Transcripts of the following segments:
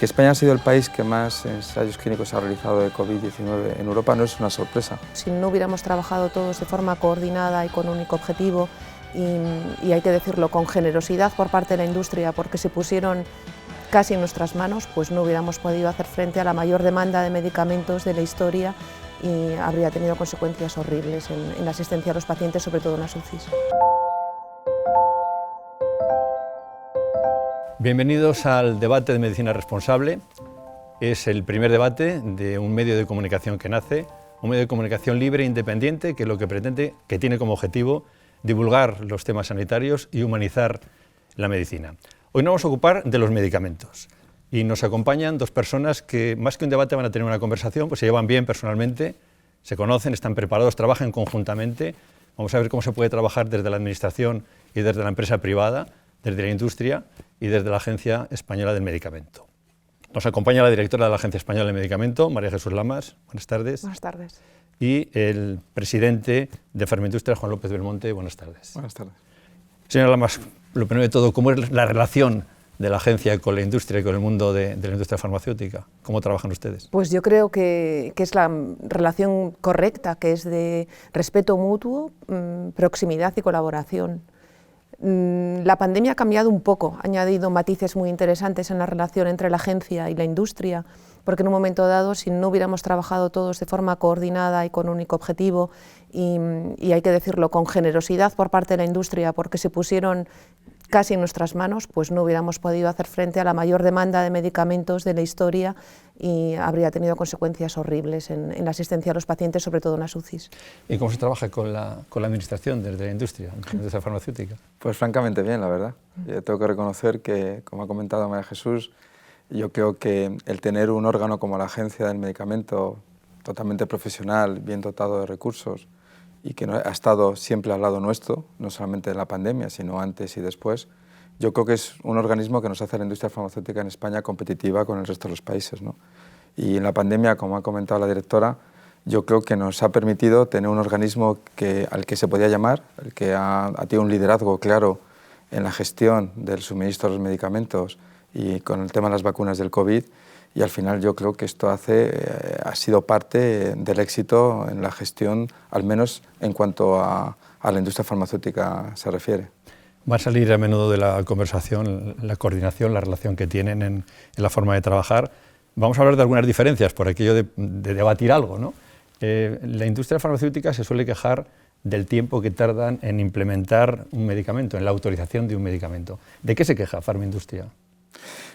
que España ha sido el país que más ensayos clínicos ha realizado de COVID-19 en Europa no es una sorpresa. Si no hubiéramos trabajado todos de forma coordinada y con un único objetivo, y hay que decirlo con generosidad por parte de la industria, porque se pusieron casi en nuestras manos, pues no hubiéramos podido hacer frente a la mayor demanda de medicamentos de la historia y habría tenido consecuencias horribles en la asistencia a los pacientes, sobre todo en las UCIs. Bienvenidos al debate de medicina responsable. Es el primer debate de un medio de comunicación que nace, un medio de comunicación libre e independiente que lo que pretende, que tiene como objetivo divulgar los temas sanitarios y humanizar la medicina. Hoy nos vamos a ocupar de los medicamentos y nos acompañan dos personas que más que un debate van a tener una conversación, pues se llevan bien personalmente, se conocen, están preparados, trabajan conjuntamente. Vamos a ver cómo se puede trabajar desde la administración y desde la empresa privada, desde la industria y desde la Agencia Española del Medicamento. Nos acompaña la directora de la Agencia Española del Medicamento, María Jesús Lamas. Buenas tardes. Buenas tardes. Y el presidente de Farmaindustria, Juan López Belmonte. Buenas tardes. Buenas tardes. Señora Lamas, lo primero de todo, ¿cómo es la relación de la agencia con la industria y con el mundo de la industria farmacéutica? ¿Cómo trabajan ustedes? Pues yo creo que es la relación correcta, que es de respeto mutuo, proximidad y colaboración. La pandemia ha cambiado un poco, ha añadido matices muy interesantes en la relación entre la agencia y la industria, porque en un momento dado, si no hubiéramos trabajado todos de forma coordinada y con un único objetivo, y hay que decirlo con generosidad por parte de la industria, porque se pusieron casi en nuestras manos, pues no hubiéramos podido hacer frente a la mayor demanda de medicamentos de la historia y habría tenido consecuencias horribles en la asistencia a los pacientes, sobre todo en las UCIs. ¿Y cómo se trabaja con la administración desde la industria farmacéutica? Pues francamente bien, la verdad. Yo tengo que reconocer que, como ha comentado María Jesús, yo creo que el tener un órgano como la Agencia del Medicamento totalmente profesional, bien dotado de recursos y que ha estado siempre al lado nuestro, no solamente en la pandemia, sino antes y después, yo creo que es un organismo que nos hace a la industria farmacéutica en España competitiva con el resto de los países, ¿no? Y en la pandemia, como ha comentado la directora, yo creo que nos ha permitido tener un organismo al que se podía llamar, el que ha tenido un liderazgo claro en la gestión del suministro de los medicamentos y con el tema de las vacunas del COVID, y al final yo creo que esto ha sido parte del éxito en la gestión, al menos en cuanto a la industria farmacéutica se refiere. Va a salir a menudo de la conversación la coordinación, la relación que tienen en la forma de trabajar. Vamos a hablar de algunas diferencias por aquello de debatir algo, ¿no? La industria farmacéutica se suele quejar del tiempo que tardan en implementar un medicamento, en la autorización de un medicamento. ¿De qué se queja Farmaindustria?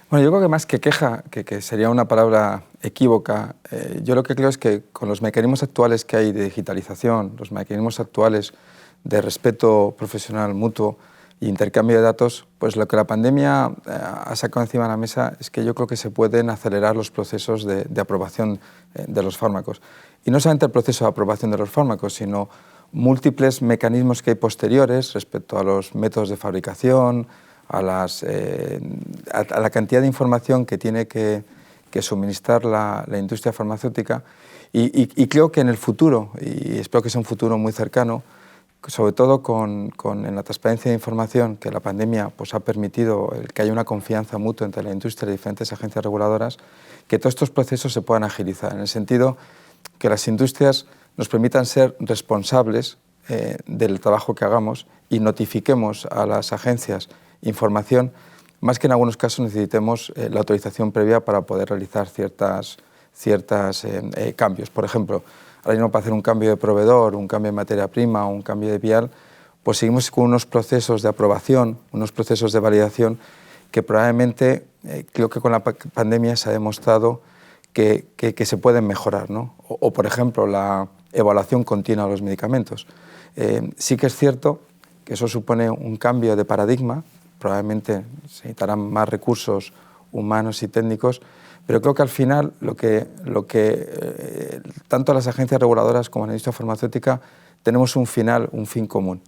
Bueno, yo creo que más que queja, que sería una palabra equívoca, yo lo que creo es que con los mecanismos actuales que hay de digitalización, los mecanismos actuales de respeto profesional mutuo e intercambio de datos, pues lo que la pandemia ha sacado encima de la mesa es que yo creo que se pueden acelerar los procesos de aprobación de los fármacos. Y no solamente el proceso de aprobación de los fármacos, sino múltiples mecanismos que hay posteriores respecto a los métodos de fabricación, a la cantidad de información que tiene que suministrar la industria farmacéutica y creo que en el futuro, y espero que sea un futuro muy cercano, sobre todo en la transparencia de información que la pandemia pues, ha permitido que haya una confianza mutua entre la industria y diferentes agencias reguladoras, que todos estos procesos se puedan agilizar, en el sentido que las industrias nos permitan ser responsables del trabajo que hagamos y notifiquemos a las agencias información, más que en algunos casos necesitemos la autorización previa para poder realizar ciertos cambios. Por ejemplo, ahora mismo para hacer un cambio de proveedor, un cambio de materia prima o un cambio de vial, pues seguimos con unos procesos de aprobación, unos procesos de validación que probablemente, creo que con la pandemia se ha demostrado que se pueden mejorar, ¿no? O, por ejemplo, la evaluación continua de los medicamentos. Sí que es cierto que eso supone un cambio de paradigma, probablemente se necesitarán más recursos humanos y técnicos, pero creo que al final lo que tanto las agencias reguladoras como la industria farmacéutica tenemos un fin común,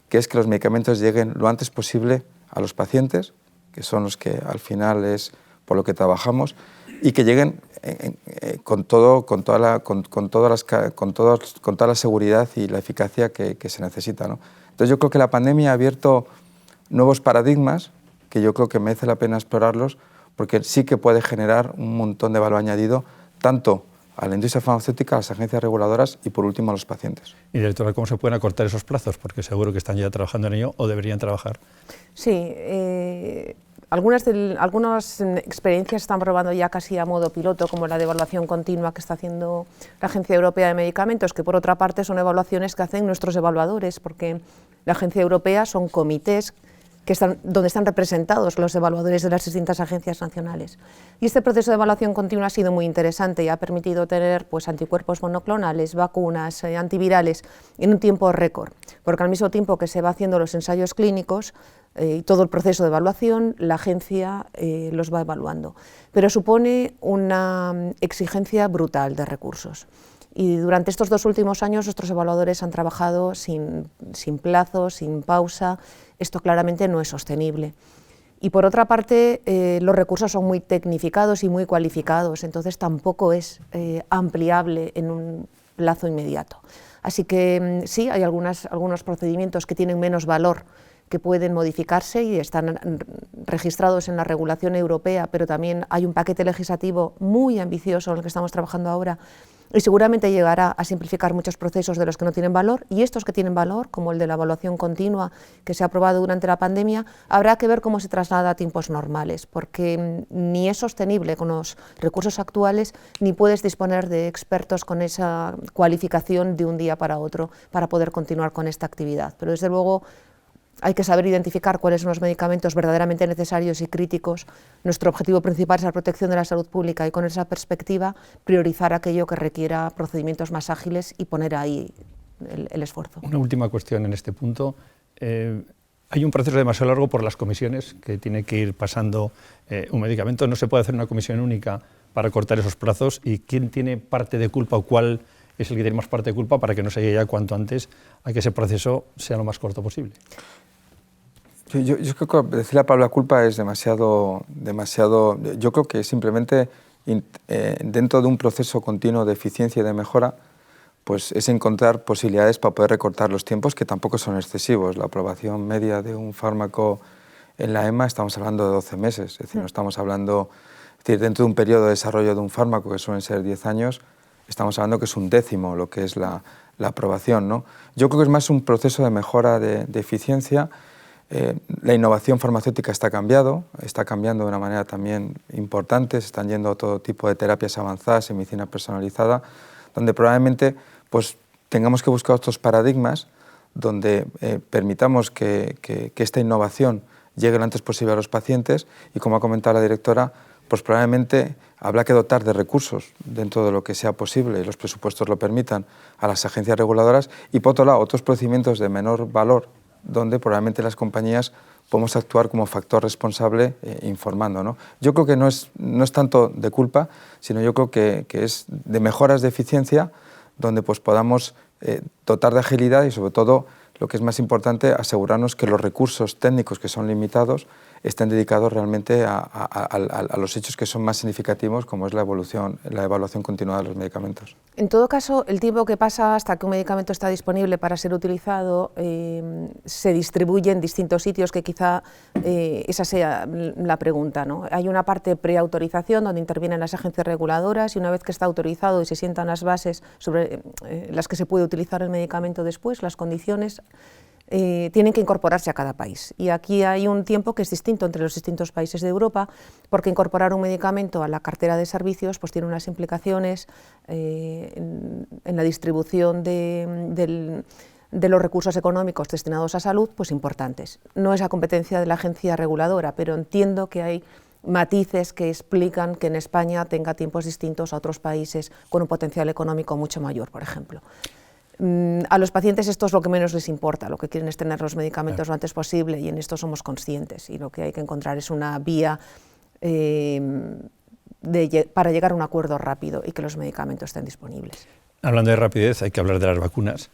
que es que los medicamentos lleguen lo antes posible a los pacientes, que son los que al final es por lo que trabajamos, y que lleguen con toda la seguridad y la eficacia que se necesita, ¿no? Entonces yo creo que la pandemia ha abierto nuevos paradigmas que yo creo que merece la pena explorarlos, porque sí que puede generar un montón de valor añadido, tanto a la industria farmacéutica, a las agencias reguladoras y, por último, a los pacientes. Y, directora, ¿cómo se pueden acortar esos plazos? Porque seguro que están ya trabajando en ello o deberían trabajar. Sí, algunas experiencias están probando ya casi a modo piloto, como la de evaluación continua que está haciendo la Agencia Europea de Medicamentos, que por otra parte son evaluaciones que hacen nuestros evaluadores, porque la Agencia Europea son comités donde están representados los evaluadores de las distintas agencias nacionales. Y este proceso de evaluación continua ha sido muy interesante y ha permitido tener pues, anticuerpos monoclonales, vacunas, antivirales en un tiempo récord, porque al mismo tiempo que se va haciendo los ensayos clínicos y todo el proceso de evaluación, la agencia los va evaluando. Pero supone una exigencia brutal de recursos. Y durante estos 2 últimos años nuestros evaluadores han trabajado sin plazos, sin pausa. Esto claramente no es sostenible. Y por otra parte, los recursos son muy tecnificados y muy cualificados, entonces tampoco es ampliable en un plazo inmediato. Así que sí, hay algunos procedimientos que tienen menos valor, que pueden modificarse y están registrados en la regulación europea, pero también hay un paquete legislativo muy ambicioso en el que estamos trabajando ahora y seguramente llegará a simplificar muchos procesos de los que no tienen valor, y estos que tienen valor, como el de la evaluación continua que se ha aprobado durante la pandemia, habrá que ver cómo se traslada a tiempos normales, porque ni es sostenible con los recursos actuales, ni puedes disponer de expertos con esa cualificación de un día para otro para poder continuar con esta actividad. Pero desde luego hay que saber identificar cuáles son los medicamentos verdaderamente necesarios y críticos. Nuestro objetivo principal es la protección de la salud pública y con esa perspectiva priorizar aquello que requiera procedimientos más ágiles y poner ahí el esfuerzo. Una última cuestión en este punto. Hay un proceso demasiado largo por las comisiones que tiene que ir pasando un medicamento. No se puede hacer una comisión única para cortar esos plazos, y quién tiene parte de culpa o cuál es el que tiene más parte de culpa para que no se llegue ya cuanto antes a que ese proceso sea lo más corto posible. Yo creo que decir la palabra culpa es demasiado. Yo creo que simplemente dentro de un proceso continuo de eficiencia y de mejora, pues es encontrar posibilidades para poder recortar los tiempos, que tampoco son excesivos. La aprobación media de un fármaco en la EMA estamos hablando de 12 meses, es decir, no estamos hablando, es decir, dentro de un periodo de desarrollo de un fármaco que suelen ser 10 años, estamos hablando que es 1/10 lo que es la aprobación, ¿no? Yo creo que es más un proceso de mejora de eficiencia. La innovación farmacéutica está cambiando de una manera también importante, se están yendo a todo tipo de terapias avanzadas en medicina personalizada, donde probablemente pues, tengamos que buscar otros paradigmas donde permitamos que esta innovación llegue lo antes posible a los pacientes, y como ha comentado la directora, pues probablemente habrá que dotar de recursos dentro de lo que sea posible y los presupuestos lo permitan a las agencias reguladoras, y por otro lado otros procedimientos de menor valor donde probablemente las compañías podemos actuar como factor responsable informando, ¿no? Yo creo que no es tanto de culpa, sino yo creo que es de mejoras de eficiencia donde pues, podamos dotar de agilidad y sobre todo, lo que es más importante, asegurarnos que los recursos técnicos que son limitados estén dedicados realmente a los hechos que son más significativos, como es la evaluación continua de los medicamentos. En todo caso, el tiempo que pasa hasta que un medicamento está disponible para ser utilizado se distribuye en distintos sitios, que quizá esa sea la pregunta, ¿no? Hay una parte preautorización donde intervienen las agencias reguladoras, y una vez que está autorizado y se sientan las bases sobre las que se puede utilizar el medicamento después, las condiciones, tienen que incorporarse a cada país. Y aquí hay un tiempo que es distinto entre los distintos países de Europa, porque incorporar un medicamento a la cartera de servicios pues, tiene unas implicaciones en la distribución de los recursos económicos destinados a salud pues, importantes. No es la competencia de la agencia reguladora, pero entiendo que hay matices que explican que en España tenga tiempos distintos a otros países con un potencial económico mucho mayor, por ejemplo. A los pacientes esto es lo que menos les importa, lo que quieren es tener los medicamentos lo antes posible, y en esto somos conscientes, y lo que hay que encontrar es una vía para llegar a un acuerdo rápido y que los medicamentos estén disponibles. Hablando de rapidez, hay que hablar de las vacunas.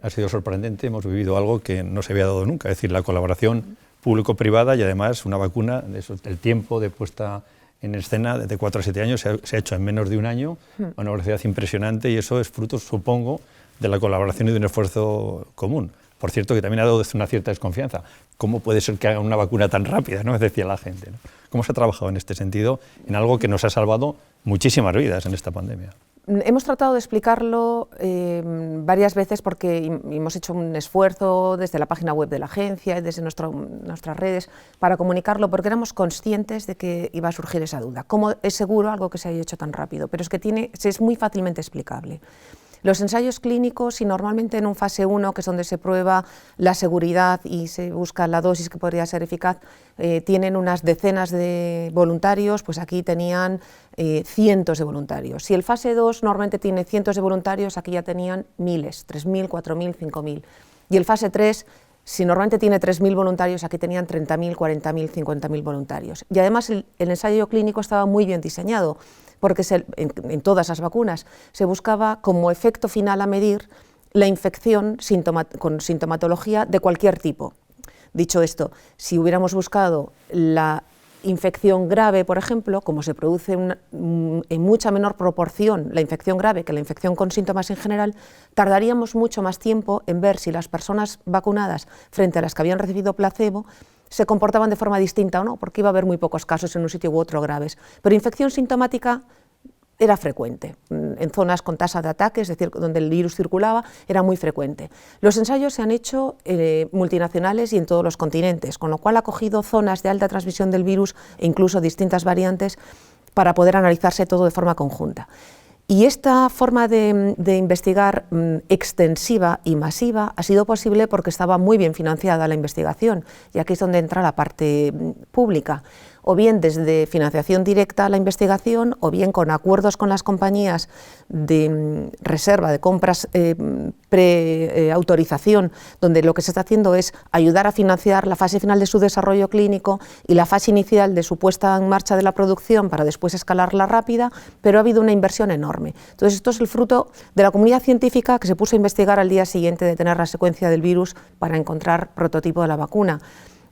Ha sido sorprendente, hemos vivido algo que no se había dado nunca, es decir, la colaboración público-privada, y además una vacuna, el tiempo de puesta en escena de 4 a 7 años se ha hecho en menos de un año, a una velocidad impresionante, y eso es fruto, supongo, de la colaboración y de un esfuerzo común. por cierto, que también ha dado una cierta desconfianza. ¿Cómo puede ser que hagan una vacuna tan rápida?, ¿no?, decía la gente, ¿no? ¿Cómo se ha trabajado en este sentido, en algo que nos ha salvado muchísimas vidas en esta pandemia? Hemos tratado de explicarlo varias veces porque hemos hecho un esfuerzo desde la página web de la agencia y desde nuestras redes para comunicarlo, porque éramos conscientes de que iba a surgir esa duda. ¿Cómo es seguro algo que se haya hecho tan rápido? Pero es que es muy fácilmente explicable. Los ensayos clínicos, y normalmente en un fase 1, que es donde se prueba la seguridad y se busca la dosis que podría ser eficaz, tienen unas decenas de voluntarios, pues aquí tenían cientos de voluntarios. Si el fase 2 normalmente tiene cientos de voluntarios, aquí ya tenían miles, 3.000, 4.000, 5.000. Y el fase 3, si normalmente tiene 3.000 voluntarios, aquí tenían 30.000, 40.000, 50.000 voluntarios. Y además el ensayo clínico estaba muy bien diseñado, porque en todas las vacunas se buscaba como efecto final a medir la infección con sintomatología de cualquier tipo. Dicho esto, si hubiéramos buscado la infección grave, por ejemplo, como se produce en mucha menor proporción la infección grave que la infección con síntomas en general, tardaríamos mucho más tiempo en ver si las personas vacunadas frente a las que habían recibido placebo se comportaban de forma distinta o no, porque iba a haber muy pocos casos en un sitio u otro graves. Pero infección sintomática era frecuente, en zonas con tasa de ataque, es decir, donde el virus circulaba, era muy frecuente. Los ensayos se han hecho multinacionales y en todos los continentes, con lo cual ha cogido zonas de alta transmisión del virus e incluso distintas variantes para poder analizarse todo de forma conjunta. Y esta forma de investigar extensiva y masiva ha sido posible porque estaba muy bien financiada la investigación, y aquí es donde entra la parte pública, o bien desde financiación directa a la investigación, o bien con acuerdos con las compañías de reserva, de compras pre-autorización, donde lo que se está haciendo es ayudar a financiar la fase final de su desarrollo clínico y la fase inicial de su puesta en marcha de la producción para después escalarla rápida, pero ha habido una inversión enorme. Entonces esto es el fruto de la comunidad científica que se puso a investigar al día siguiente de tener la secuencia del virus para encontrar prototipo de la vacuna,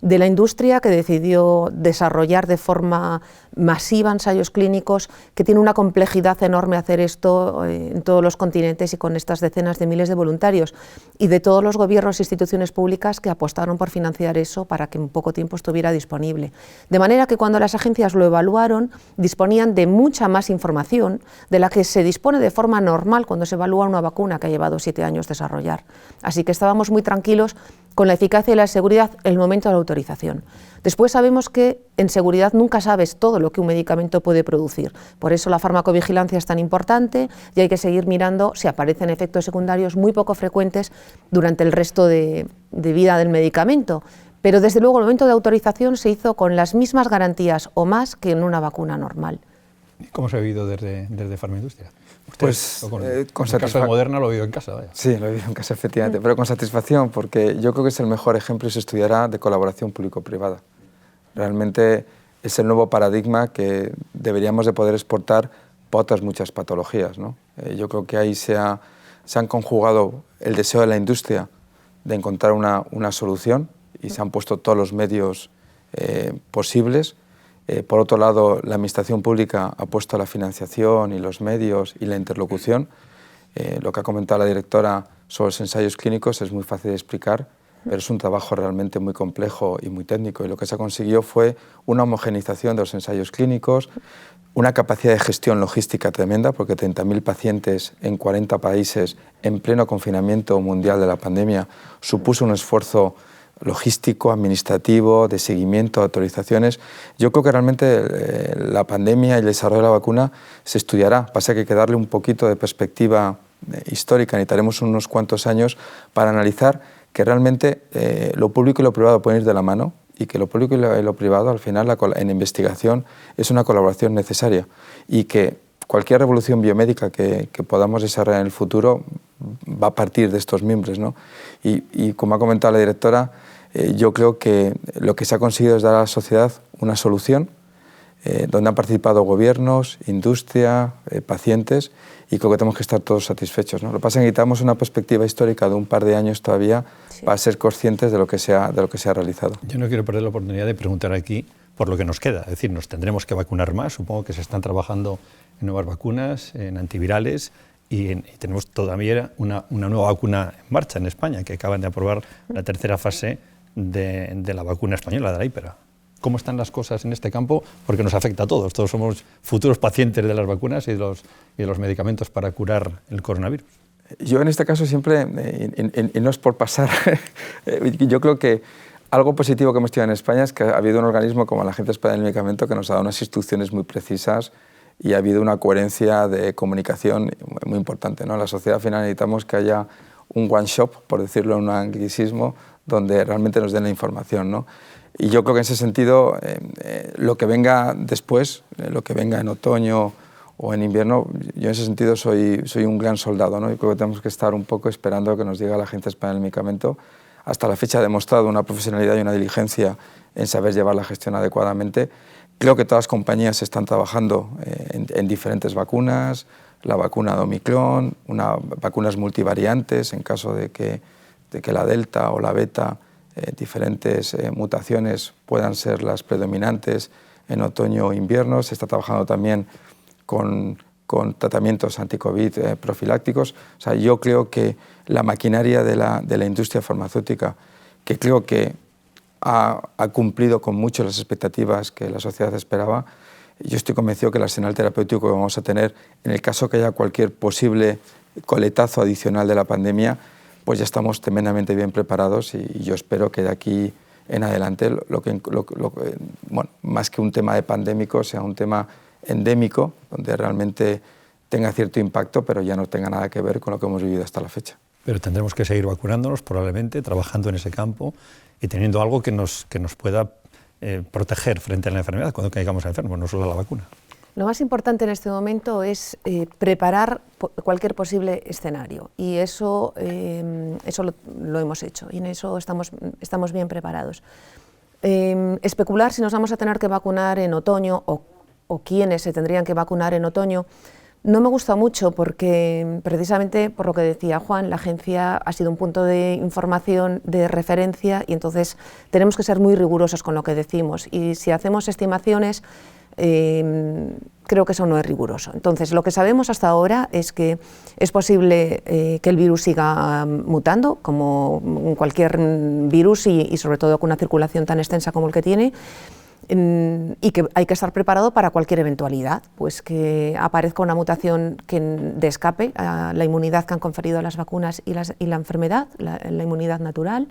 de la industria que decidió desarrollar de forma masiva ensayos clínicos, que tiene una complejidad enorme hacer esto en todos los continentes y con estas decenas de miles de voluntarios, y de todos los gobiernos e instituciones públicas que apostaron por financiar eso para que en poco tiempo estuviera disponible. De manera que cuando las agencias lo evaluaron, disponían de mucha más información de la que se dispone de forma normal cuando se evalúa una vacuna que ha llevado 7 años desarrollar. Así que estábamos muy tranquilos con la eficacia y la seguridad en el momento de la autorización. Después sabemos que en seguridad nunca sabes todo lo que un medicamento puede producir. Por eso la farmacovigilancia es tan importante y hay que seguir mirando si aparecen efectos secundarios muy poco frecuentes durante el resto de vida del medicamento. Pero desde luego el momento de autorización se hizo con las mismas garantías o más que en una vacuna normal. ¿Cómo se ha vivido desde Farmaindustria? Pues con el caso de Moderna lo he vivido en casa, vaya. Sí, lo he vivido en casa, efectivamente, pero con satisfacción, porque yo creo que es el mejor ejemplo y se estudiará de colaboración público-privada. Realmente es el nuevo paradigma que deberíamos de poder exportar para otras muchas patologías, ¿no? Yo creo que ahí se han conjugado el deseo de la industria de encontrar una solución y se han puesto todos los medios posibles. Por otro lado, la administración pública ha puesto la financiación y los medios y la interlocución. Lo que ha comentado la directora sobre los ensayos clínicos es muy fácil de explicar, pero es un trabajo realmente muy complejo y muy técnico. Y lo que se consiguió fue una homogeneización de los ensayos clínicos, una capacidad de gestión logística tremenda, porque 30.000 pacientes en 40 países en pleno confinamiento mundial de la pandemia supuso un esfuerzo logístico, administrativo, de seguimiento, de autorizaciones. Yo creo que realmente la pandemia y el desarrollo de la vacuna se estudiará. Pasa que hay que darle un poquito de perspectiva histórica. Necesitaremos unos cuantos años para analizar que realmente lo público y lo privado pueden ir de la mano y que lo público y lo privado, al final, en investigación, es una colaboración necesaria y que cualquier revolución biomédica que podamos desarrollar en el futuro va a partir de estos mimbres, ¿no? Y como ha comentado la directora, yo creo que lo que se ha conseguido es dar a la sociedad una solución donde han participado gobiernos, industria, pacientes, y creo que tenemos que estar todos satisfechos, ¿no? Lo que pasa es que necesitamos una perspectiva histórica de un par de años todavía para ser conscientes de lo que se ha realizado. Yo no quiero perder la oportunidad de preguntar aquí por lo que nos queda. Es decir, nos tendremos que vacunar más. Supongo que se están trabajando en nuevas vacunas, en antivirales. y tenemos todavía una nueva vacuna en marcha en España, que acaban de aprobar la tercera fase de la vacuna española, de la Hipera. ¿Cómo están las cosas en este campo? Porque nos afecta a todos. Todos somos futuros pacientes de las vacunas y de los medicamentos para curar el coronavirus. Yo en este caso siempre, y no es por pasar, yo creo que algo positivo que hemos tenido en España es que ha habido un organismo como la Agencia Española del Medicamento que nos ha dado unas instrucciones muy precisas y ha habido una coherencia de comunicación muy importante, ¿no? En la sociedad al final necesitamos que haya un one shop, por decirlo en un anglicismo, donde realmente nos den la información, ¿no? Y yo creo que en ese sentido, lo que venga después, lo que venga en otoño o en invierno, yo en ese sentido soy un gran soldado, ¿no? Y creo que tenemos que estar un poco esperando que nos diga la Agencia Española del Medicamento. Hasta la fecha ha demostrado una profesionalidad y una diligencia en saber llevar la gestión adecuadamente. Creo que todas las compañías están trabajando en diferentes vacunas, la vacuna de Omicron, vacunas multivariantes en caso de que la Delta o la Beta, diferentes mutaciones puedan ser las predominantes en otoño o invierno. Se está trabajando también con tratamientos anti-COVID profilácticos. O sea, yo creo que la maquinaria de la industria farmacéutica, que creo que ha cumplido con mucho las expectativas que la sociedad esperaba, yo estoy convencido que el arsenal terapéutico que vamos a tener, en el caso que haya cualquier posible coletazo adicional de la pandemia, pues ya estamos tremendamente bien preparados y yo espero que de aquí en adelante, bueno, más que un tema de pandémico, sea un tema endémico, donde realmente tenga cierto impacto, pero ya no tenga nada que ver con lo que hemos vivido hasta la fecha. Pero tendremos que seguir vacunándonos, probablemente, trabajando en ese campo y teniendo algo que nos pueda proteger frente a la enfermedad cuando caigamos enfermos, no solo la vacuna. Lo más importante en este momento es preparar cualquier posible escenario y eso lo hemos hecho y en eso estamos bien preparados. Especular si nos vamos a tener que vacunar en otoño o quiénes se tendrían que vacunar en otoño no me gusta mucho porque precisamente por lo que decía Juan, la agencia ha sido un punto de información de referencia y entonces tenemos que ser muy rigurosos con lo que decimos y si hacemos estimaciones creo que eso no es riguroso. Entonces, lo que sabemos hasta ahora es que es posible que el virus siga mutando, como cualquier virus y sobre todo con una circulación tan extensa como el que tiene, y que hay que estar preparado para cualquier eventualidad, pues que aparezca una mutación de escape a la inmunidad que han conferido las vacunas y la enfermedad, la inmunidad natural,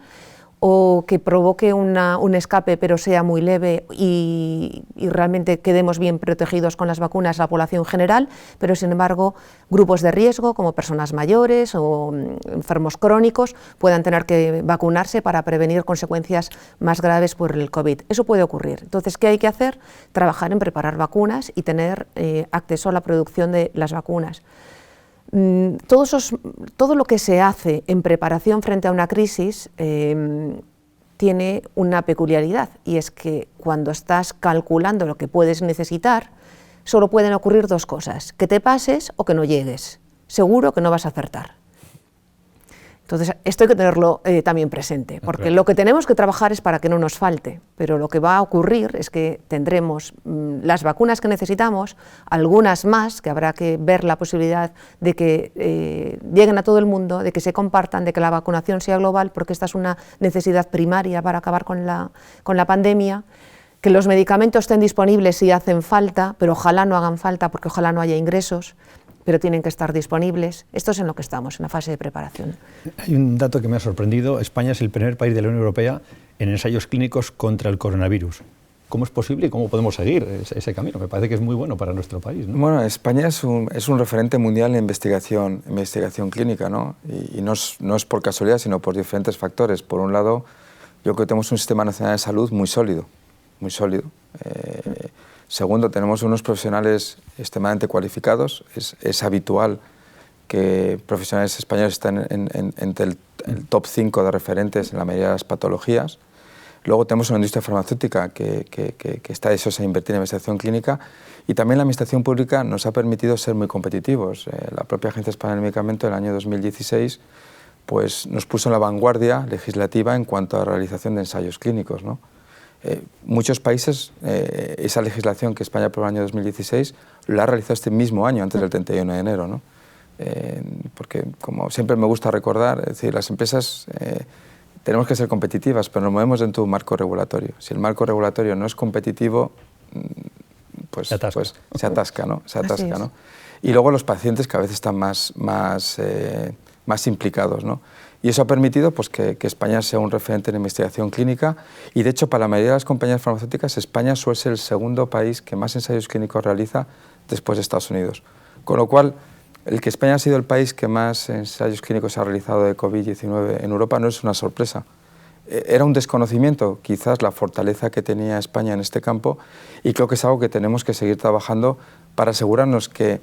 o que provoque un escape pero sea muy leve y realmente quedemos bien protegidos con las vacunas la población general, pero sin embargo grupos de riesgo como personas mayores o enfermos crónicos puedan tener que vacunarse para prevenir consecuencias más graves por el COVID. Eso puede ocurrir. Entonces, ¿qué hay que hacer? Trabajar en preparar vacunas y tener acceso a la producción de las vacunas. Todo lo que se hace en preparación frente a una crisis tiene una peculiaridad y es que cuando estás calculando lo que puedes necesitar solo pueden ocurrir dos cosas, que te pases o que no llegues, seguro que no vas a acertar. Entonces esto hay que tenerlo también presente, porque lo que tenemos que trabajar es para que no nos falte, pero lo que va a ocurrir es que tendremos las vacunas que necesitamos, algunas más, que habrá que ver la posibilidad de que lleguen a todo el mundo, de que se compartan, de que la vacunación sea global, porque esta es una necesidad primaria para acabar con la pandemia, que los medicamentos estén disponibles si hacen falta, pero ojalá no hagan falta, porque ojalá no haya ingresos, pero tienen que estar disponibles. Esto es en lo que estamos, en la fase de preparación. Hay un dato que me ha sorprendido. España es el primer país de la Unión Europea en ensayos clínicos contra el coronavirus. ¿Cómo es posible y cómo podemos seguir ese camino? Me parece que es muy bueno para nuestro país, ¿no? Bueno, España es un referente mundial en investigación clínica, ¿no? Y no es por casualidad, sino por diferentes factores. Por un lado, yo creo que tenemos un sistema nacional de salud muy sólido, muy sólido. Segundo, tenemos unos profesionales extremadamente cualificados. Es habitual que profesionales españoles estén entre el top 5 de referentes en la mayoría de las patologías. Luego tenemos una industria farmacéutica que está deseosa de invertir en investigación clínica y también la administración pública nos ha permitido ser muy competitivos. La propia Agencia Española del Medicamento en el año 2016 pues, nos puso en la vanguardia legislativa en cuanto a la realización de ensayos clínicos, ¿no? Muchos países, esa legislación que España aprobó en el año 2016, la ha realizado este mismo año, antes del 31 de enero, ¿no? porque como siempre me gusta recordar, es decir, las empresas tenemos que ser competitivas, pero nos movemos dentro de un marco regulatorio. Si el marco regulatorio no es competitivo, pues se atasca, ¿no? Se atasca, ¿no? Y luego los pacientes cada vez están más implicados, ¿no? Y eso ha permitido pues, que España sea un referente en investigación clínica y, de hecho, para la mayoría de las compañías farmacéuticas, España suele ser el segundo país que más ensayos clínicos realiza después de Estados Unidos. Con lo cual, el que España ha sido el país que más ensayos clínicos ha realizado de COVID-19 en Europa no es una sorpresa. Era un desconocimiento, quizás, la fortaleza que tenía España en este campo, y creo que es algo que tenemos que seguir trabajando para asegurarnos que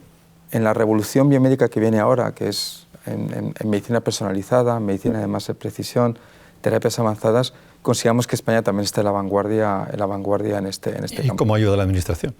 en la revolución biomédica que viene ahora, que es en medicina personalizada, medicina de más precisión, terapias avanzadas, consigamos que España también esté en la vanguardia en este campo. ¿Y cómo ayuda la Administración?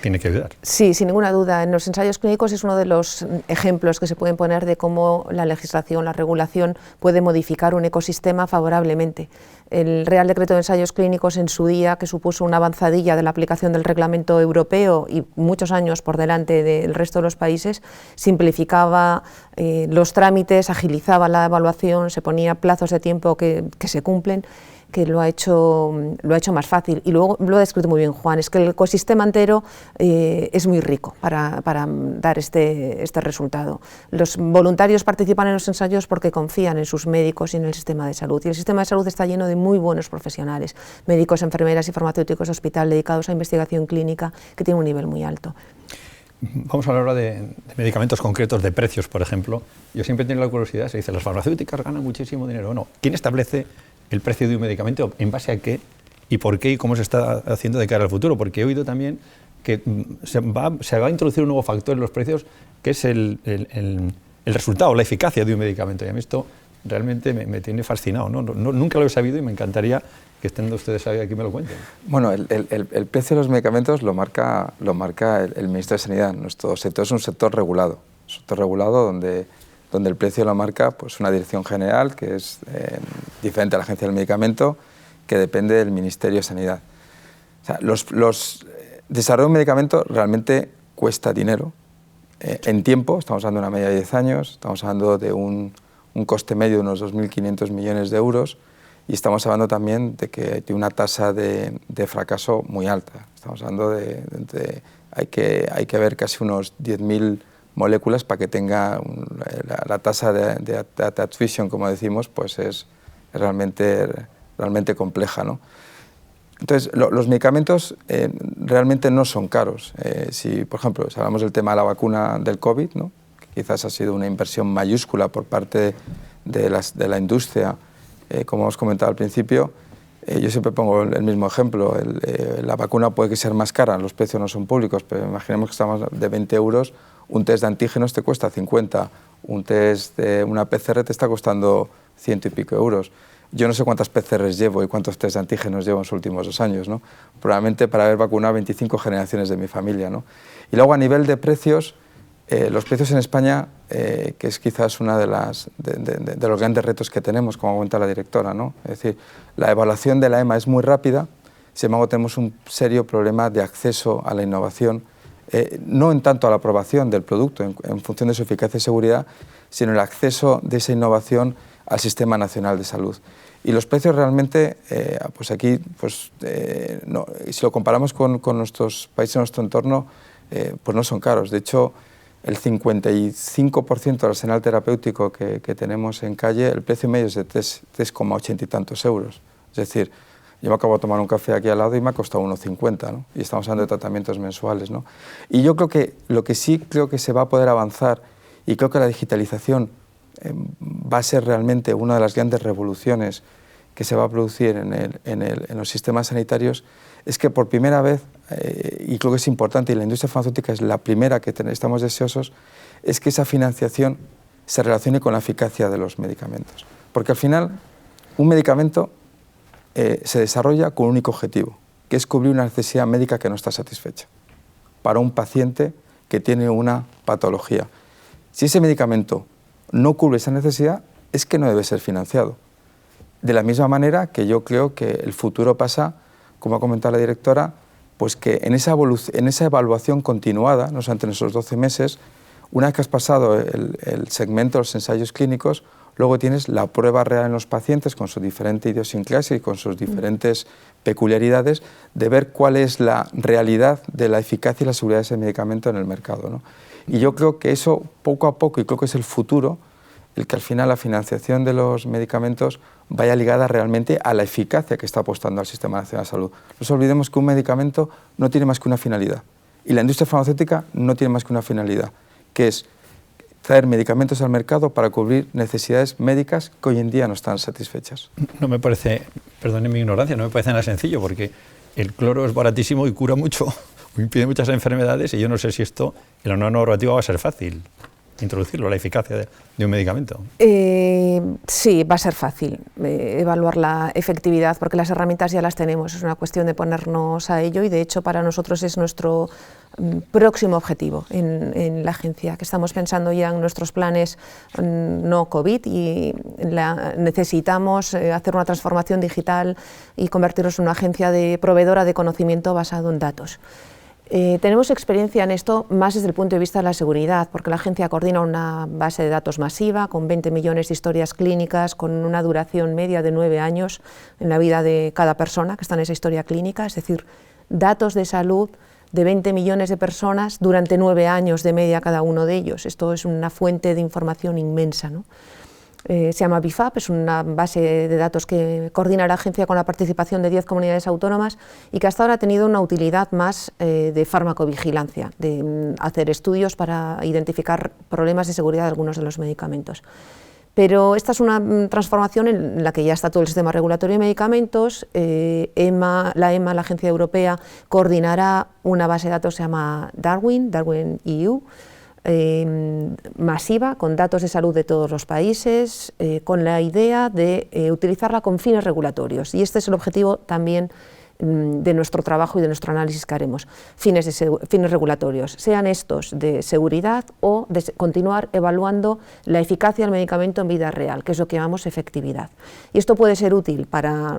Tiene que ayudar. Sí, sin ninguna duda. En los ensayos clínicos es uno de los ejemplos que se pueden poner de cómo la legislación, la regulación puede modificar un ecosistema favorablemente. El Real Decreto de Ensayos Clínicos en su día, que supuso una avanzadilla de la aplicación del reglamento europeo y muchos años por delante del resto de los países, simplificaba los trámites, agilizaba la evaluación, se ponía plazos de tiempo que se cumplen, que lo ha hecho más fácil. Y luego lo ha descrito muy bien Juan, es que el ecosistema entero es muy rico para dar este resultado. Los voluntarios participan en los ensayos porque confían en sus médicos y en el sistema de salud. Y el sistema de salud está lleno de muy buenos profesionales, médicos, enfermeras y farmacéuticos de hospital dedicados a investigación clínica que tiene un nivel muy alto. Vamos a hablar ahora de medicamentos concretos, de precios, por ejemplo. Yo siempre tengo la curiosidad, se dice, las farmacéuticas ganan muchísimo dinero. Bueno, ¿quién establece el precio de un medicamento? ¿En base a qué? ¿Y por qué? ¿Y cómo se está haciendo de cara al futuro? Porque he oído también que se va a introducir un nuevo factor en los precios, que es el resultado, la eficacia de un medicamento. Y a mí esto realmente me tiene fascinado, ¿no? Nunca lo he sabido y me encantaría que estando ustedes aquí me lo cuenten. Bueno, el precio de los medicamentos lo marca el Ministerio de Sanidad. Nuestro sector es un sector regulado, donde el precio lo marca pues, una dirección general que es diferente a la Agencia del Medicamento, que depende del Ministerio de Sanidad. O sea, desarrollar un medicamento realmente cuesta dinero. En tiempo, estamos hablando de una media de 10 años, estamos hablando de un coste medio de unos 2.500 millones de euros, y estamos hablando también de que tiene una tasa de fracaso muy alta. Estamos hablando hay que ver casi unos 10.000 moléculas para que tenga la tasa de attrition, como decimos, pues es realmente compleja, ¿no? Entonces, los medicamentos realmente no son caros. Si, por ejemplo, si hablamos del tema de la vacuna del COVID, ¿no? Que quizás ha sido una inversión mayúscula por parte de la industria, como hemos comentado al principio, yo siempre pongo el mismo ejemplo. La vacuna puede que ser más cara, los precios no son públicos, pero imaginemos que estamos de 20 euros, un test de antígenos te cuesta 50, un test de una PCR te está costando 100 y pico euros. Yo no sé cuántas PCRs llevo y cuántos test de antígenos llevo en los últimos 2 años, ¿no? Probablemente para haber vacunado 25 generaciones de mi familia, ¿no? Y luego a nivel de precios, los precios en España, que es quizás uno de los grandes retos que tenemos, como comenta la directora, ¿no? Es decir, la evaluación de la EMA es muy rápida, sin embargo tenemos un serio problema de acceso a la innovación, no en tanto a la aprobación del producto en función de su eficacia y seguridad, sino el acceso de esa innovación al Sistema Nacional de Salud. Y los precios realmente, pues aquí, pues, no, si lo comparamos con nuestros países de nuestro entorno, pues no son caros. De hecho, el 55% del arsenal terapéutico que tenemos en calle, el precio medio es de 3,80 y tantos euros. Es decir, yo me acabo de tomar un café aquí al lado y me ha costado 1,50, ¿no? Y estamos hablando de tratamientos mensuales, ¿no? Y yo creo que lo que sí creo que se va a poder avanzar, y creo que la digitalización va a ser realmente una de las grandes revoluciones que se va a producir en los sistemas sanitarios, es que por primera vez, y creo que es importante, y la industria farmacéutica es la primera que estamos deseosos, es que esa financiación se relacione con la eficacia de los medicamentos. Porque al final, un medicamento se desarrolla con un único objetivo, que es cubrir una necesidad médica que no está satisfecha, para un paciente que tiene una patología. Si ese medicamento no cubre esa necesidad, es que no debe ser financiado. De la misma manera que yo creo que el futuro pasa, como ha comentado la directora, pues que en esa evaluación continuada, no solamente en esos 12 meses, Una vez que has pasado el segmento de los ensayos clínicos, luego tienes la prueba real en los pacientes con su diferente idiosincrasia y con sus diferentes peculiaridades de ver cuál es la realidad de la eficacia y la seguridad de ese medicamento en el mercado, ¿no? Y yo creo que eso poco a poco, y creo que es el futuro, el que al final la financiación de los medicamentos vaya ligada realmente a la eficacia que está apostando al Sistema Nacional de Salud. No nos olvidemos que un medicamento no tiene más que una finalidad y la industria farmacéutica no tiene más que una finalidad, que es traer medicamentos al mercado para cubrir necesidades médicas que hoy en día no están satisfechas. No me parece, perdone mi ignorancia, no me parece nada sencillo, porque el cloro es baratísimo y cura mucho, impide muchas enfermedades, y yo no sé si esto en la nueva normativa va a ser fácil introducirlo, la eficacia de un medicamento. Sí, va a ser fácil evaluar la efectividad, porque las herramientas ya las tenemos, es una cuestión de ponernos a ello, y de hecho para nosotros es nuestro próximo objetivo en la agencia, que estamos pensando ya en nuestros planes no COVID, y necesitamos hacer una transformación digital y convertirnos en una agencia proveedora de conocimiento basado en datos. Tenemos experiencia en esto más desde el punto de vista de la seguridad, porque la agencia coordina una base de datos masiva con 20 millones de historias clínicas, con una duración media de 9 años en la vida de cada persona que está en esa historia clínica, es decir, datos de salud de 20 millones de personas durante 9 años de media cada uno de ellos. Esto es una fuente de información inmensa, ¿no? Se llama BIFAP, es una base de datos que coordina la agencia con la participación de 10 comunidades autónomas y que hasta ahora ha tenido una utilidad más de farmacovigilancia, de hacer estudios para identificar problemas de seguridad de algunos de los medicamentos. Pero esta es una transformación en la que ya está todo el sistema regulatorio de medicamentos. La EMA, la Agencia Europea, coordinará una base de datos que se llama Darwin EU, masiva, con datos de salud de todos los países, con la idea de utilizarla con fines regulatorios. Y este es el objetivo también de nuestro trabajo y de nuestro análisis que haremos, fines regulatorios, sean estos de seguridad o de continuar evaluando la eficacia del medicamento en vida real, que es lo que llamamos efectividad. Y esto puede ser útil para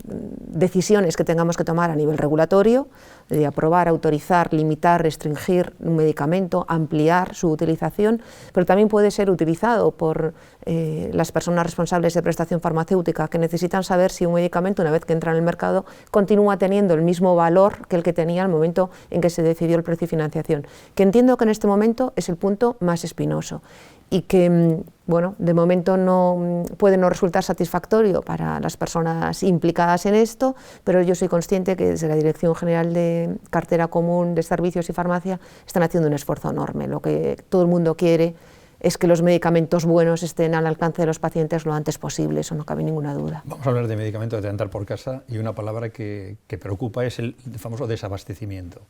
decisiones que tengamos que tomar a nivel regulatorio, de aprobar, autorizar, limitar, restringir un medicamento, ampliar su utilización, pero también puede ser utilizado por las personas responsables de prestación farmacéutica que necesitan saber si un medicamento, una vez que entra en el mercado, continúa teniendo el mismo valor que el que tenía al momento en que se decidió el precio y financiación, que entiendo que en este momento es el punto más espinoso y que, bueno, de momento puede no resultar satisfactorio para las personas implicadas en esto, pero yo soy consciente que desde la Dirección General de Cartera Común de Servicios y Farmacia están haciendo un esfuerzo enorme. Lo que todo el mundo quiere es que los medicamentos buenos estén al alcance de los pacientes lo antes posible, eso no cabe ninguna duda. Vamos a hablar de medicamentos de andar por casa, y una palabra que preocupa es el famoso desabastecimiento.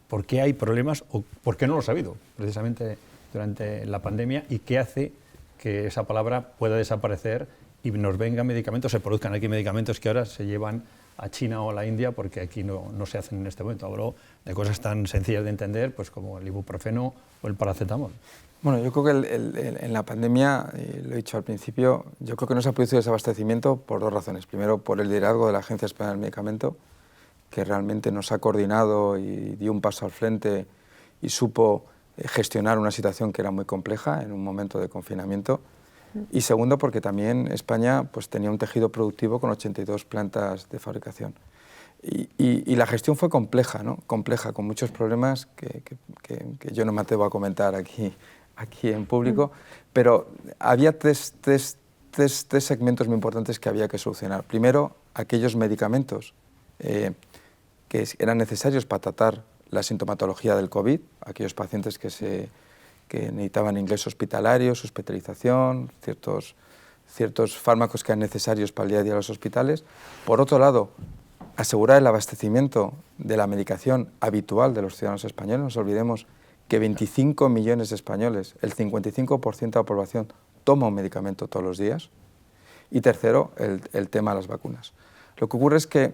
¿Por qué hay problemas o por qué no los ha habido precisamente durante la pandemia, y qué hace que esa palabra pueda desaparecer y nos vengan medicamentos, se produzcan aquí medicamentos que ahora se llevan a China o a la India porque aquí no se hacen en este momento? Hablo de cosas tan sencillas de entender, pues como el ibuprofeno o el paracetamol. Bueno, yo creo que en la pandemia, lo he dicho al principio, yo creo que no se ha producido desabastecimiento por dos razones. Primero, por el liderazgo de la Agencia Española del Medicamento, que realmente nos ha coordinado y dio un paso al frente y supo gestionar una situación que era muy compleja en un momento de confinamiento. Y segundo, porque también España pues, tenía un tejido productivo con 82 plantas de fabricación. Y la gestión fue compleja, ¿no? Compleja, con muchos problemas que yo no me atrevo a comentar aquí en público, pero había tres segmentos muy importantes que había que solucionar. Primero, aquellos medicamentos que eran necesarios para tratar la sintomatología del COVID, aquellos pacientes que necesitaban ingreso hospitalario, su hospitalización, ciertos fármacos que eran necesarios para el día a día de los hospitales. Por otro lado, asegurar el abastecimiento de la medicación habitual de los ciudadanos españoles. No nos olvidemos que 25 millones de españoles, el 55% de la población, toma un medicamento todos los días. Y tercero, el tema de las vacunas. Lo que ocurre es que,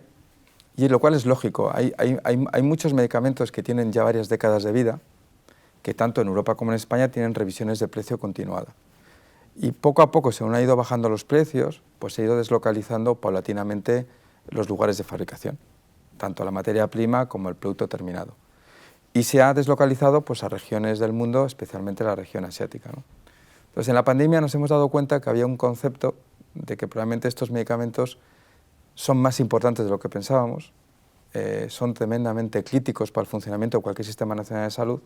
y lo cual es lógico, hay muchos medicamentos que tienen ya varias décadas de vida, que tanto en Europa como en España tienen revisiones de precio continuada. Y poco a poco, según han ido bajando los precios, pues se ha ido deslocalizando paulatinamente los lugares de fabricación, tanto la materia prima como el producto terminado. y se ha deslocalizado pues, a regiones del mundo, especialmente la región asiática, ¿no? Entonces, en la pandemia nos hemos dado cuenta que había un concepto de que probablemente estos medicamentos son más importantes de lo que pensábamos, son tremendamente críticos para el funcionamiento de cualquier sistema nacional de salud,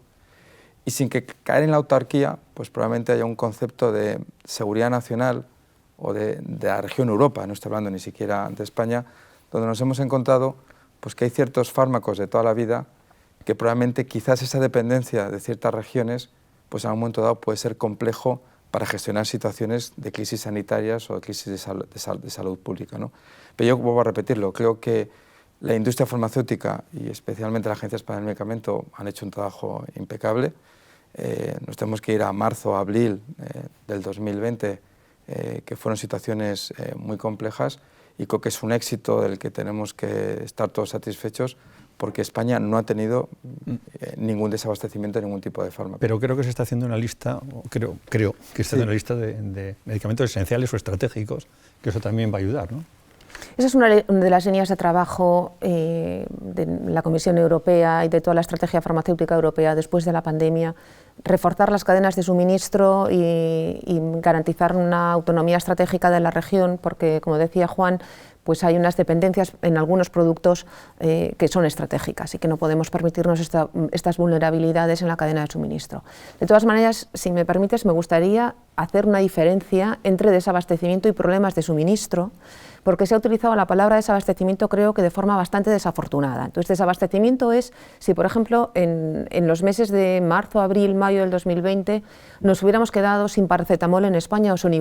y sin que caer en la autarquía, pues probablemente haya un concepto de seguridad nacional o de la región Europa, no estoy hablando ni siquiera de España, donde nos hemos encontrado pues, que hay ciertos fármacos de toda la vida que probablemente quizás esa dependencia de ciertas regiones pues, en un momento dado puede ser complejo para gestionar situaciones de crisis sanitarias o de crisis de salud pública, ¿no? Pero yo vuelvo a repetirlo, creo que la industria farmacéutica y especialmente la Agencia Española del Medicamento han hecho un trabajo impecable. Nos tenemos que ir a marzo, abril del 2020, que fueron situaciones muy complejas, y creo que es un éxito del que tenemos que estar todos satisfechos, porque España no ha tenido ningún desabastecimiento de ningún tipo de fármaco. Pero creo que se está haciendo una lista, creo que se está haciendo una lista de medicamentos esenciales o estratégicos, que eso también va a ayudar, ¿no? Esa es una de las líneas de trabajo de la Comisión Europea y de toda la estrategia farmacéutica europea después de la pandemia, reforzar las cadenas de suministro y garantizar una autonomía estratégica de la región, porque, como decía Juan, pues hay unas dependencias en algunos productos que son estratégicas y que no podemos permitirnos estas vulnerabilidades en la cadena de suministro. De todas maneras, si me permites, me gustaría hacer una diferencia entre desabastecimiento y problemas de suministro, porque se ha utilizado la palabra desabastecimiento, creo que de forma bastante desafortunada. Entonces, desabastecimiento es si, por ejemplo, en los meses de marzo, abril, mayo del 2020 nos hubiéramos quedado sin paracetamol en España o sin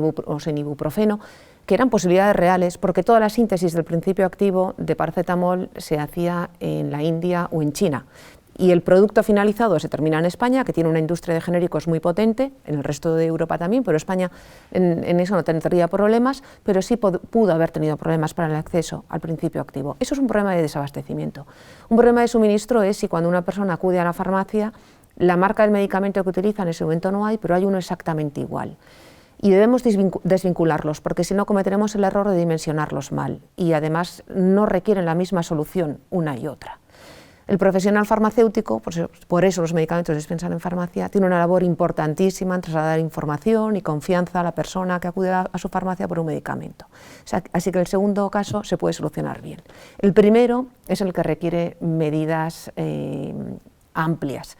ibuprofeno, que eran posibilidades reales, porque toda la síntesis del principio activo de paracetamol se hacía en la India o en China. Y el producto finalizado se termina en España, que tiene una industria de genéricos muy potente, en el resto de Europa también, pero España en eso no tendría problemas, pero sí pudo haber tenido problemas para el acceso al principio activo. Eso es un problema de desabastecimiento. Un problema de suministro es si cuando una persona acude a la farmacia, la marca del medicamento que utiliza en ese momento no hay, pero hay uno exactamente igual. Y debemos desvincularlos, porque si no cometeremos el error de dimensionarlos mal, y además no requieren la misma solución una y otra. El profesional farmacéutico, por eso los medicamentos se dispensan en farmacia, tiene una labor importantísima en trasladar información y confianza a la persona que acude a su farmacia por un medicamento. O sea, así que el segundo caso se puede solucionar bien. El primero es el que requiere medidas amplias.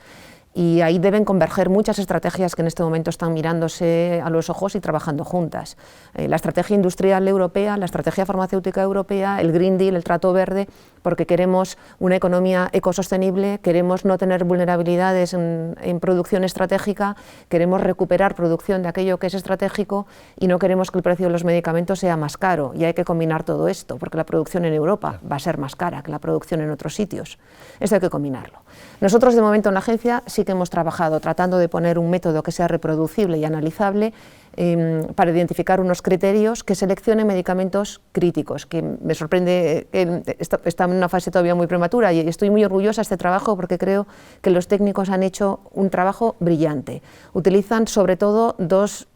Y ahí deben converger muchas estrategias que en este momento están mirándose a los ojos y trabajando juntas. La estrategia industrial europea, la estrategia farmacéutica europea, el Green Deal, el Trato Verde, porque queremos una economía ecosostenible, queremos no tener vulnerabilidades en producción estratégica, queremos recuperar producción de aquello que es estratégico y no queremos que el precio de los medicamentos sea más caro. Y hay que combinar todo esto, porque la producción en Europa va a ser más cara que la producción en otros sitios. Esto hay que combinarlo. Nosotros, de momento, en la agencia sí que hemos trabajado tratando de poner un método que sea reproducible y analizable para identificar unos criterios que seleccionen medicamentos críticos, que me sorprende, está en una fase todavía muy prematura y estoy muy orgullosa de este trabajo porque creo que los técnicos han hecho un trabajo brillante. Utilizan sobre todo dos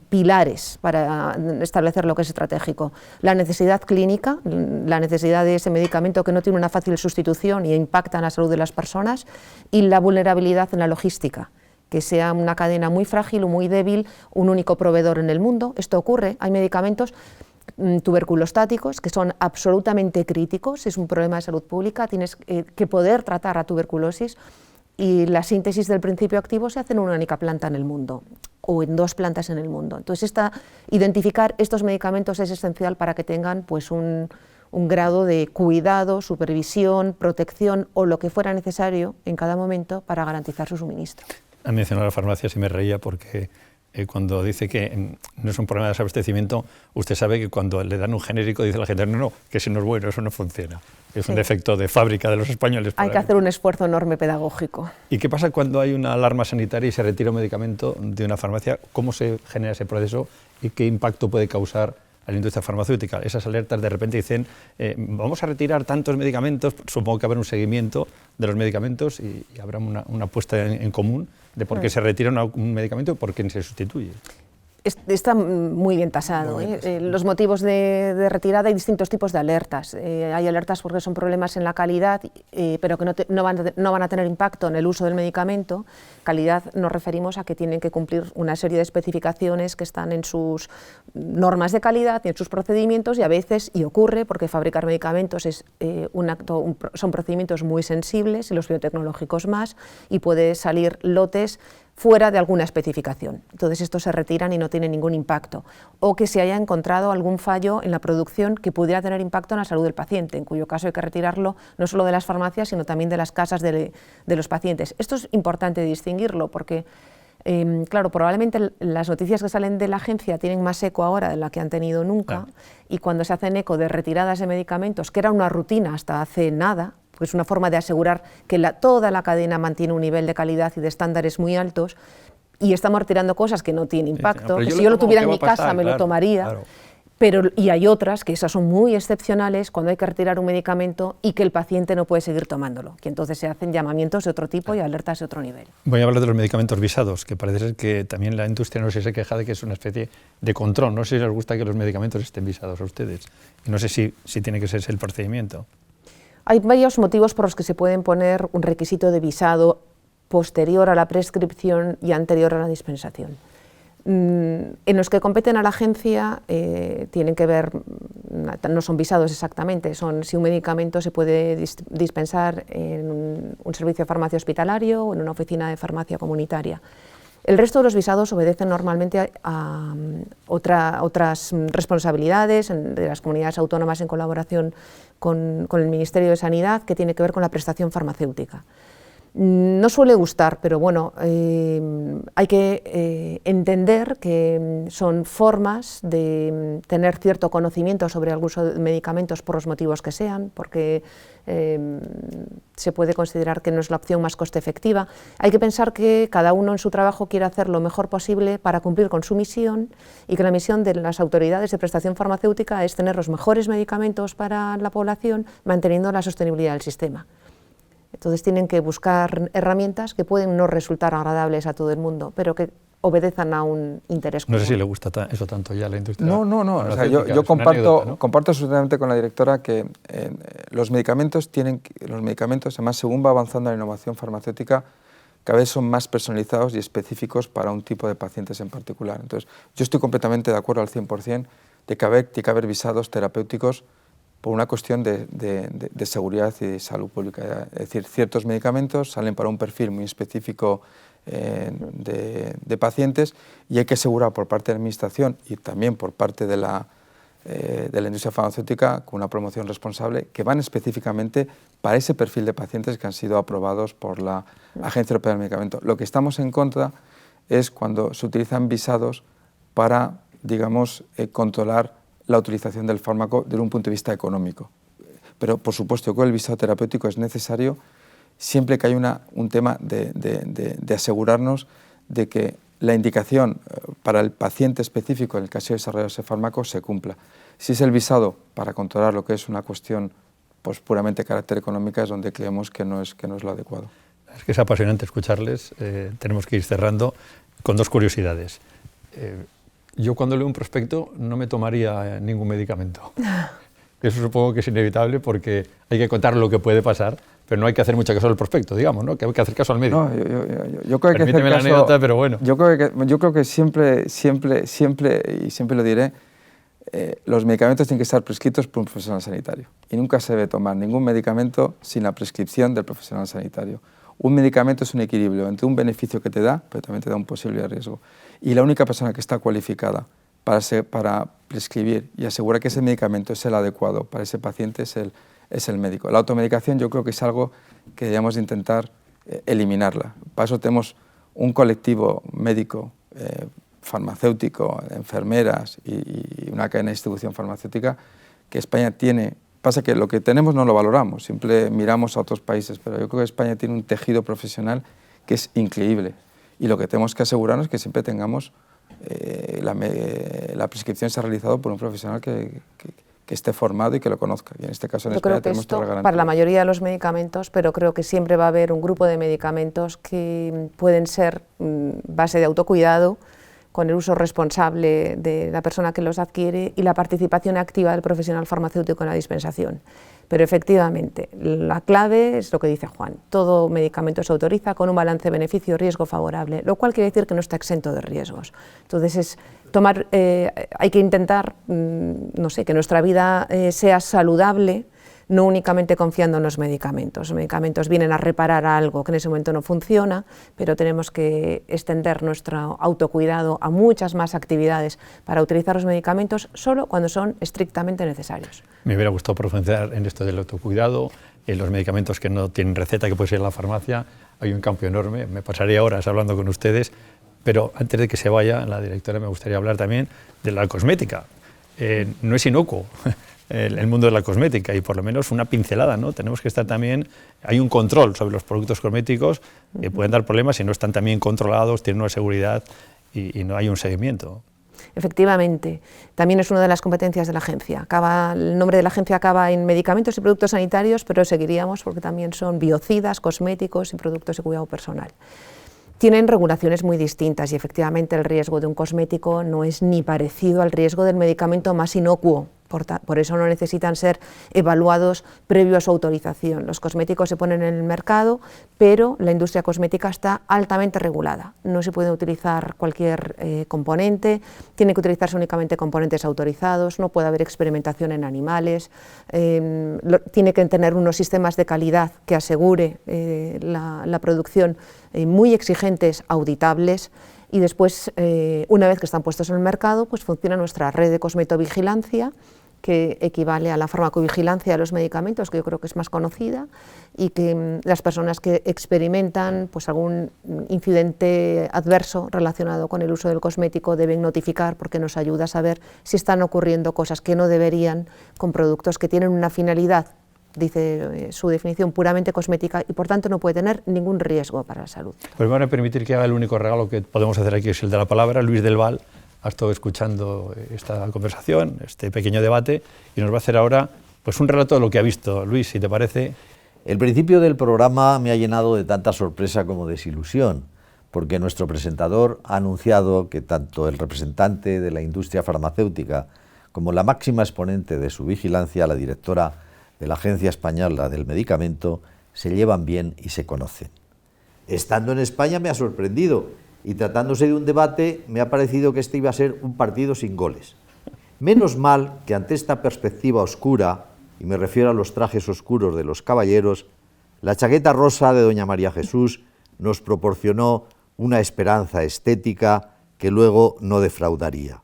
pilares para establecer lo que es estratégico: la necesidad clínica, la necesidad de ese medicamento que no tiene una fácil sustitución y impacta en la salud de las personas, y la vulnerabilidad en la logística, que sea una cadena muy frágil o muy débil, un único proveedor en el mundo. Esto ocurre, hay medicamentos tuberculostáticos que son absolutamente críticos, es un problema de salud pública, tienes que poder tratar la tuberculosis, y la síntesis del principio activo se hace en una única planta en el mundo o en dos plantas en el mundo. Entonces, identificar estos medicamentos es esencial para que tengan pues, un grado de cuidado, supervisión, protección o lo que fuera necesario en cada momento para garantizar su suministro. Ha mencionado la farmacia, y me reía porque cuando dice que no es un problema de desabastecimiento, usted sabe que cuando le dan un genérico dice la gente, no, que ese no es bueno, eso no funciona. Es un defecto de fábrica de los españoles. Hay que hacer un esfuerzo enorme pedagógico. ¿Y qué pasa cuando hay una alarma sanitaria y se retira un medicamento de una farmacia? ¿Cómo se genera ese proceso y qué impacto puede causar a la industria farmacéutica? Esas alertas de repente dicen, vamos a retirar tantos medicamentos, supongo que habrá un seguimiento de los medicamentos y habrá una puesta en común de por qué se retira un medicamento y por qué se sustituye. Está muy bien tasado. Los motivos de retirada, hay distintos tipos de alertas. Hay alertas porque son problemas en la calidad, pero que no van a tener impacto en el uso del medicamento. Calidad nos referimos a que tienen que cumplir una serie de especificaciones que están en sus normas de calidad y en sus procedimientos, y a veces, y ocurre, porque fabricar medicamentos es son procedimientos muy sensibles, y los biotecnológicos más, y puede salir lotes fuera de alguna especificación. Entonces estos se retiran y no tienen ningún impacto. O que se haya encontrado algún fallo en la producción que pudiera tener impacto en la salud del paciente, en cuyo caso hay que retirarlo no solo de las farmacias, sino también de las casas de los pacientes. Esto es importante distinguirlo porque, claro, probablemente las noticias que salen de la agencia tienen más eco ahora de la que han tenido nunca, y cuando se hacen eco de retiradas de medicamentos, que era una rutina hasta hace nada, pues es una forma de asegurar que toda la cadena mantiene un nivel de calidad y de estándares muy altos, y estamos retirando cosas que no tienen impacto, que si yo lo tuviera en mi casa me lo tomaría, y hay otras que esas son muy excepcionales, cuando hay que retirar un medicamento y que el paciente no puede seguir tomándolo, que entonces se hacen llamamientos de otro tipo y alertas de otro nivel. Voy a hablar de los medicamentos visados, que parece ser que también la industria no sé, se queja de que es una especie de control. No sé si les gusta que los medicamentos estén visados a ustedes, y no sé si tiene que ser ese el procedimiento. Hay varios motivos por los que se pueden poner un requisito de visado posterior a la prescripción y anterior a la dispensación. En los que competen a la agencia tienen que ver, no son visados exactamente, son si un medicamento se puede dispensar en un servicio de farmacia hospitalario o en una oficina de farmacia comunitaria. El resto de los visados obedecen normalmente a otras responsabilidades de las comunidades autónomas en colaboración con el Ministerio de Sanidad, que tiene que ver con la prestación farmacéutica. No suele gustar, pero bueno, hay que entender que son formas de tener cierto conocimiento sobre el uso de medicamentos por los motivos que sean, porque se puede considerar que no es la opción más coste efectiva. Hay que pensar que cada uno en su trabajo quiere hacer lo mejor posible para cumplir con su misión, y que la misión de las autoridades de prestación farmacéutica es tener los mejores medicamentos para la población, manteniendo la sostenibilidad del sistema. Entonces tienen que buscar herramientas que pueden no resultar agradables a todo el mundo, pero que obedezcan a un interés común. No sé si le gusta eso tanto ya a la industria. No. O sea, yo comparto absolutamente con la directora que los medicamentos, además, según va avanzando la innovación farmacéutica, cada vez son más personalizados y específicos para un tipo de pacientes en particular. Entonces, yo estoy completamente de acuerdo al 100% de que tiene que haber visados terapéuticos por una cuestión de seguridad y de salud pública. Es decir, ciertos medicamentos salen para un perfil muy específico de pacientes, y hay que asegurar por parte de la Administración y también por parte de la industria farmacéutica, con una promoción responsable, que van específicamente para ese perfil de pacientes que han sido aprobados por la Agencia Europea del Medicamento. Lo que estamos en contra es cuando se utilizan visados para, digamos, controlar la utilización del fármaco desde un punto de vista económico. Pero, por supuesto, que el visado terapéutico es necesario siempre que hay un tema de asegurarnos de que la indicación para el paciente específico en el que ha sido desarrollado ese fármaco se cumpla. Si es el visado para controlar lo que es una cuestión pues, puramente de carácter económica, es donde creemos que no es lo adecuado. Es que es apasionante escucharles. Tenemos que ir cerrando con dos curiosidades. Yo cuando leo un prospecto no me tomaría ningún medicamento. Eso supongo que es inevitable porque hay que contar lo que puede pasar, pero no hay que hacer mucho caso al prospecto, digamos, ¿no? Que hay que hacer caso al médico. No, yo creo que permíteme la anécdota, pero bueno. Yo creo que siempre, y siempre lo diré, los medicamentos tienen que estar prescritos por un profesional sanitario, y nunca se debe tomar ningún medicamento sin la prescripción del profesional sanitario. Un medicamento es un equilibrio entre un beneficio que te da, pero también te da un posible riesgo. Y la única persona que está cualificada para prescribir y asegurar que ese medicamento es el adecuado para ese paciente es el médico. La automedicación yo creo que es algo que debemos intentar eliminarla. Para eso tenemos un colectivo médico, farmacéutico, enfermeras y una cadena de distribución farmacéutica que España tiene. Pasa que lo que tenemos no lo valoramos, siempre miramos a otros países, pero yo creo que España tiene un tejido profesional que es increíble, y lo que tenemos que asegurarnos es que siempre tengamos la prescripción se ha realizado por un profesional que esté formado y que lo conozca, y en este caso en España tenemos toda la garantía. Para la mayoría de los medicamentos, pero creo que siempre va a haber un grupo de medicamentos que pueden ser base de autocuidado, con el uso responsable de la persona que los adquiere y la participación activa del profesional farmacéutico en la dispensación. Pero efectivamente, la clave es lo que dice Juan, todo medicamento se autoriza con un balance beneficio-riesgo favorable, lo cual quiere decir que no está exento de riesgos. Entonces, hay que intentar, no sé, que nuestra vida sea saludable, no únicamente confiando en los medicamentos. Los medicamentos vienen a reparar algo que en ese momento no funciona, pero tenemos que extender nuestro autocuidado a muchas más actividades para utilizar los medicamentos solo cuando son estrictamente necesarios. Me hubiera gustado profundizar en esto del autocuidado, en los medicamentos que no tienen receta, que puede ser en la farmacia. Hay un campo enorme, me pasaría horas hablando con ustedes, pero antes de que se vaya la directora me gustaría hablar también de la cosmética. No es inocuo el mundo de la cosmética y por lo menos una pincelada, ¿no? Tenemos que estar también, hay un control sobre los productos cosméticos que pueden dar problemas si no están también controlados, tienen una seguridad y no hay un seguimiento. Efectivamente, también es una de las competencias de la agencia. El nombre de la agencia acaba en medicamentos y productos sanitarios, pero seguiríamos porque también son biocidas, cosméticos y productos de cuidado personal. Tienen regulaciones muy distintas y efectivamente el riesgo de un cosmético no es ni parecido al riesgo del medicamento más inocuo. Por eso no necesitan ser evaluados previo a su autorización. Los cosméticos se ponen en el mercado, pero la industria cosmética está altamente regulada. No se puede utilizar cualquier componente, tiene que utilizarse únicamente componentes autorizados, no puede haber experimentación en animales, tiene que tener unos sistemas de calidad que asegure la producción muy exigentes, auditables. Y después, una vez que están puestos en el mercado, pues funciona nuestra red de cosmetovigilancia, que equivale a la farmacovigilancia de los medicamentos, que yo creo que es más conocida, y que las personas que experimentan pues, algún incidente adverso relacionado con el uso del cosmético deben notificar, porque nos ayuda a saber si están ocurriendo cosas que no deberían con productos que tienen una finalidad, dice su definición, puramente cosmética y por tanto no puede tener ningún riesgo para la salud. Pues me van a permitir que haga el único regalo que podemos hacer aquí, es el de la palabra. Luis del Val ha estado escuchando esta conversación, este pequeño debate, y nos va a hacer ahora pues, un relato de lo que ha visto. Luis, si te parece. El principio del programa me ha llenado de tanta sorpresa como desilusión, porque nuestro presentador ha anunciado que tanto el representante de la industria farmacéutica como la máxima exponente de su vigilancia, la directora de la Agencia Española del Medicamento, se llevan bien y se conocen. Estando en España me ha sorprendido y tratándose de un debate me ha parecido que este iba a ser un partido sin goles. Menos mal que ante esta perspectiva oscura, y me refiero a los trajes oscuros de los caballeros, la chaqueta rosa de doña María Jesús nos proporcionó una esperanza estética que luego no defraudaría.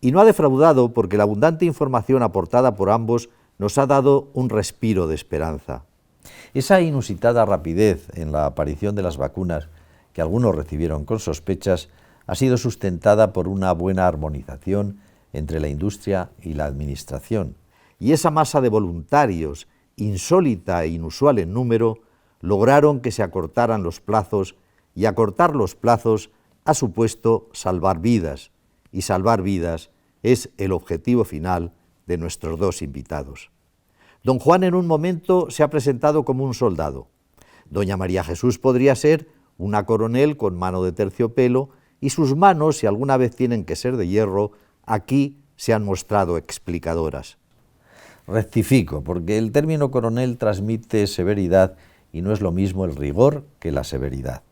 Y no ha defraudado porque la abundante información aportada por ambos nos ha dado un respiro de esperanza. Esa inusitada rapidez en la aparición de las vacunas, que algunos recibieron con sospechas, ha sido sustentada por una buena armonización entre la industria y la administración. Y esa masa de voluntarios, insólita e inusual en número, lograron que se acortaran los plazos, y acortar los plazos ha supuesto salvar vidas, y salvar vidas es el objetivo final de nuestros dos invitados. Don Juan en un momento se ha presentado como un soldado. Doña María Jesús podría ser una coronel con mano de terciopelo, y sus manos, si alguna vez tienen que ser de hierro, aquí se han mostrado explicadoras. Rectifico, porque el término coronel transmite severidad y no es lo mismo el rigor que la severidad.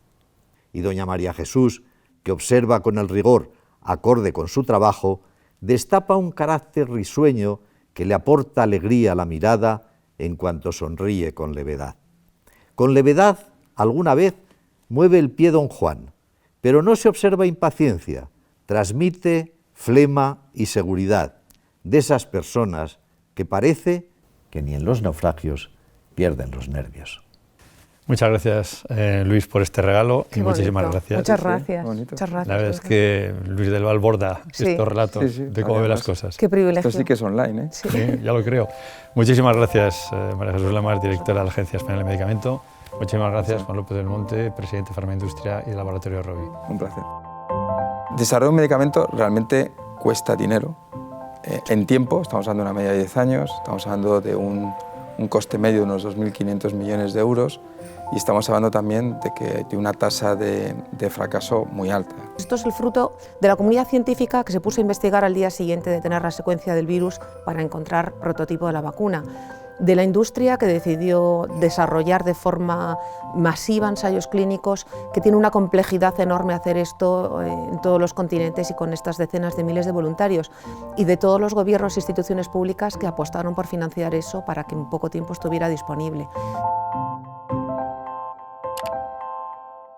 Y doña María Jesús, que observa con el rigor acorde con su trabajo, destapa un carácter risueño que le aporta alegría a la mirada en cuanto sonríe con levedad. Con levedad, alguna vez, mueve el pie don Juan, pero no se observa impaciencia, transmite flema y seguridad de esas personas que parece que ni en los naufragios pierden los nervios. Muchas gracias, Luis, por este regalo. Qué y muchísimas bonito. gracias. Muchas gracias. Bonito. Muchas gracias. La verdad es que Luis del Val borda estos relatos de cómo ve las cosas. Qué privilegio. Esto sí que es online, ¿eh? Sí. Sí, ya lo creo. Muchísimas gracias, María Jesús Lamar, directora de la Agencia Española de Medicamento. Muchísimas gracias, Juan López del Monte, presidente de Farmaindustria y del Laboratorio Rovi. Un placer. Desarrollar un medicamento realmente cuesta dinero. En tiempo, estamos hablando de una media de 10 años, estamos hablando de un coste medio de unos 2.500 millones de euros, y estamos hablando también de una tasa de fracaso muy alta. Esto es el fruto de la comunidad científica que se puso a investigar al día siguiente de tener la secuencia del virus para encontrar prototipo de la vacuna, de la industria que decidió desarrollar de forma masiva ensayos clínicos, que tiene una complejidad enorme hacer esto en todos los continentes y con estas decenas de miles de voluntarios, y de todos los gobiernos e instituciones públicas que apostaron por financiar eso para que en poco tiempo estuviera disponible.